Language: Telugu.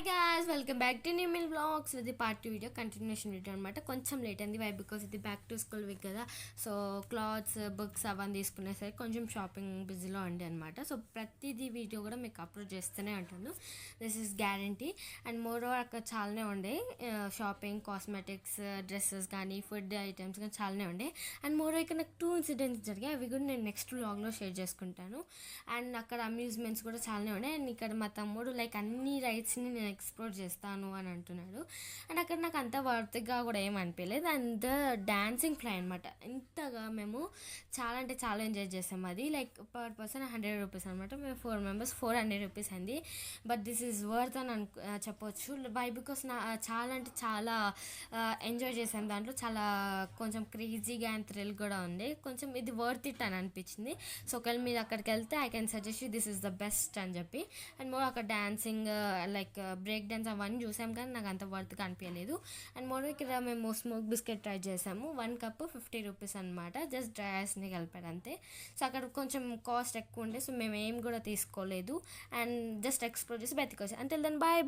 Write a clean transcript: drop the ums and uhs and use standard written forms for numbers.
Hi guys, welcome back to new mill blogs. ఇది పార్ట్ 2 వీడియో, కంటిన్యూషన్ వీడియో అనమాట. కొంచెం లేట్ అయింది బికాస్ ఇది బ్యాక్ టు స్కూల్ వీక్ కదా. సో క్లాత్స్, బుక్స్ అవన్నీ తీసుకునేసరికి కొంచెం షాపింగ్ బిజీలో ఉండే అనమాట. సో ప్రతిదీ వీడియో కూడా మీకు అప్లోడ్ చేస్తూనే ఉంటాను, this is guarantee. And more over అక్కడ చాలానే ఉండే షాపింగ్, కాస్మెటిక్స్, డ్రెస్సెస్ కానీ ఫుడ్ ఐటమ్స్ కానీ చాలానే ఉండే. అండ్ మోర్ ఓవర్ ఇక్కడ నాకు 2 ఇన్సిడెంట్స్ జరిగాయి, అవి కూడా నేను నెక్స్ట్ వ్లాగ్లో షేర్ చేసుకుంటాను. అండ్ అక్కడ అమ్యూజ్మెంట్స్ కూడా చాలానే ఉన్నాయి. అండ్ ఇక్కడ మా తమ్ముడు లైక్ అన్ని రైడ్స్ని నేను ఎక్స్ప్లోర్ చేస్తాను అని అంటున్నాడు. అండ్ అక్కడ నాకు అంత వర్త్గా కూడా ఏం అనిపించలేదు. అండ్ డాన్సింగ్ ఫ్లై అనమాట, ఇంతగా మేము చాలా అంటే చాలా ఎంజాయ్ చేసాం. అది లైక్ పర్ పర్సన్ 100 రూపీస్ అనమాట. మేము 4 మెంబర్స్, 400 రూపీస్ అయింది. బట్ దిస్ ఈజ్ వర్త్ అని చెప్పొచ్చు. వై బికాస్ చాలా అంటే చాలా ఎంజాయ్ చేసాం. దాంట్లో చాలా కొంచెం క్రేజీగా అండ్ థ్రిల్ కూడా ఉంది. కొంచెం ఇది వర్త్ ఇట్ అని అనిపించింది. సో ఒకవేళ మీరు అక్కడికి వెళ్తే I can suggest this is the best అని చెప్పి. అండ్ మోర్ అక్కడ డాన్సింగ్ లైక్ బ్రేక్ డాన్స్ అవన్నీ చూసాం, కానీ నాకు అంత వర్త్గా అనిపించలేదు. అండ్ మోర్ ఇక్కడ మేము స్మోక్ బిస్కెట్ ట్రై చేసాము. 1 కప్ 50 రూపీస్ అనమాట. జస్ట్ డ్రై ఐస్ని కలిపారు అంతే. సో అక్కడ కొంచెం కాస్ట్ ఎక్కువ ఉండే, సో మేము ఏం కూడా తీసుకోలేదు. అండ్ జస్ట్ ఎక్స్ప్లోర్ చేసి బయటకు వచ్చాం. అంతే. Then bye.